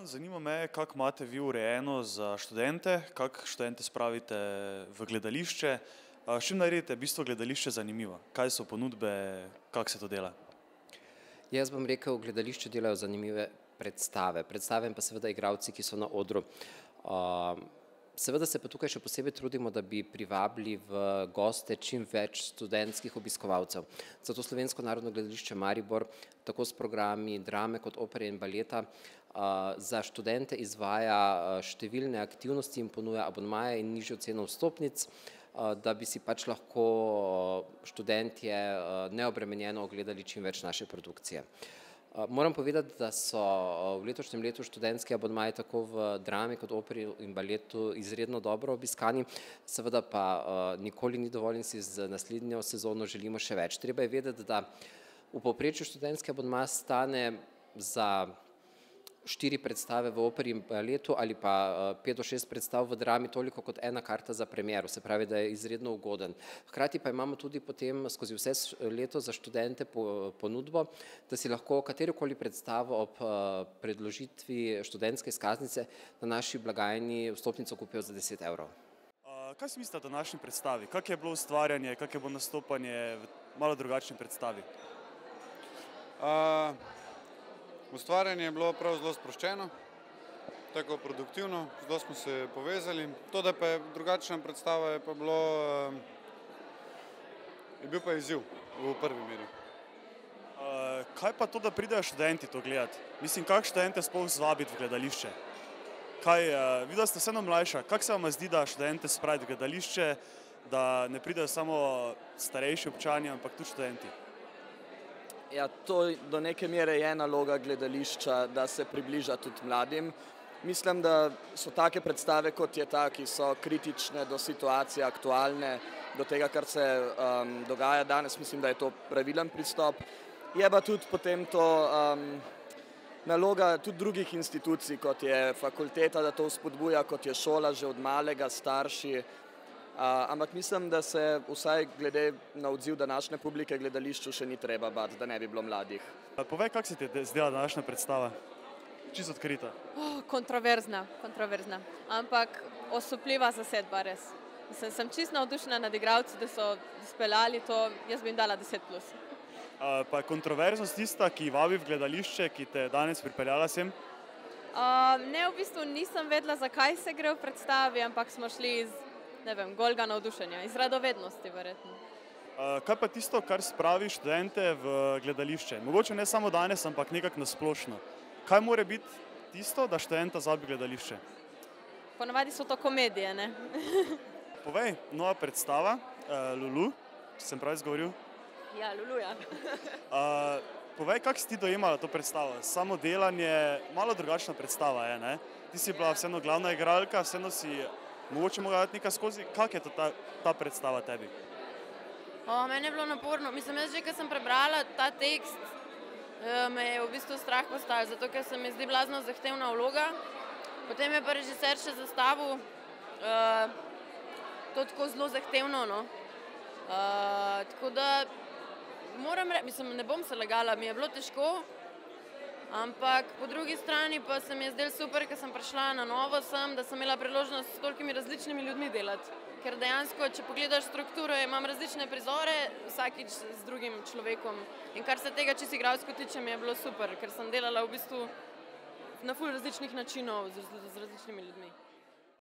zanima me, kako imate vi urejeno za študente, kako študente spravite v gledališče, s čim naredite v bistvu gledališče zanimivo? Kaj so ponudbe, kako se to dela? Jaz bom rekel, gledališče delajo zanimive predstave. Predstave in pa seveda igralci, ki so na odru. Seveda se pa tukaj še posebej trudimo, da bi privabili v goste čim več študentskih obiskovalcev. Zato Slovensko narodno gledališče Maribor tako s programi drame kot opere in baleta za študente izvaja številne aktivnosti in ponuja abonmaje in nižjo ceno vstopnic, da bi si pač lahko študentje neobremenjeno ogledali čim več naše produkcije. Moram povedati, da so v letošnjem letu študentski abonmaji tako v drami kot operi in baletu izredno dobro obiskani, seveda pa nikoli ni dovolj in si z naslednjo sezono želimo še več. Treba je vedeti, da v povprečju študentski abonma stane za 4 predstave v operi in baletu ali pa 5 do 6 predstav v drami toliko kot ena karta za premiero, se pravi, da je izredno ugoden. Hkrati pa imamo tudi potem skozi vse leto za študente ponudbo, da si lahko katerokoli predstavo ob predložitvi študentske izkaznice na naši blagajni vstopnico kupijo za 10 evrov. Kaj si mislite o današnji predstavi? Kako je bilo ustvarjanje, kako je bilo nastopanje v malo drugačni predstavi? Ustvarjanje je bilo prav zelo sproščeno, tako produktivno, zelo smo se povezali. To, da pa je drugačna predstava, je bil pa izziv v prvi meri. Kaj pa to, da pridejo študenti to gledati? Mislim, kako študente sploh zvabiti v gledališče? Videla ste vseeno mlajša, kako se vam zdi, da študente spraviti v gledališče, da ne pridejo samo starejši občani, ampak tudi študenti? Ja, to do neke mere je naloga gledališča, da se približa tudi mladim. Mislim, da so take predstave, kot je ta, ki so kritične do situacije, aktualne, do tega, kar se dogaja danes. Mislim, da je to pravilen pristop. Je pa tudi potem to naloga tudi drugih institucij, kot je fakulteta, da to vzpodbuja, kot je šola že od malega, starši. Ampak mislim, da se vsaj glede na odziv današnje publike gledališču še ni treba bati, da ne bi bilo mladih. Povej, kako se ti je zdela današnja predstava? Čisto odkrita. Kontroverzna, ampak osupljiva zasedba, res. Sem čisto navdušena nad igralci, da so izpeljali to, jaz bi jim dala 10+. Pa je kontroverznost tista, ki vabi v gledališče, ki te je danes pripeljala sem? Ne, v bistvu nisem vedela, zakaj se gre v predstavi, ampak smo šli iz golga navdušenja, iz radovednosti verjetno. Kaj pa tisto, kar spravi študente v gledališče? Mogoče ne samo danes, ampak nekako nasplošno. Kaj mora biti tisto, da študenta zvabi gledališče? Ponavadi so to komedije, ne? Povej, nova predstava, Lulu, če sem prav izgovoril? Ja, Lulu, ja. Povej, kako si ti dojemala to predstavo? Samo delanje, malo drugačna predstava je, ne? Ti si bila vseeno glavna igralka, vseeno si mogoče mogla dati nekaj skozi. Kako je to ta predstava tebi? Meni je bilo naporno. Mislim, jaz že, ko sem prebrala ta tekst, me je v bistvu strah postalo, zato ker se mi zdi blazno zahtevna vloga. Potem je pa režiser še zastavil to tako zelo zahtevno, no. Tako da moram reči, mislim, ne bom se lagala, mi je bilo težko, ampak po drugi strani pa se mi je zdelo super, ker sem prišla na novo sem, da sem imela priložnost s tolikimi različnimi ljudmi delati. Ker dejansko, če pogledaš strukturo, imam različne prizore, vsakič z drugim človekom. In kar se tega čisto igralsko tiče, mi je bilo super, ker sem delala v bistvu na ful različnih načinov z različnimi ljudmi.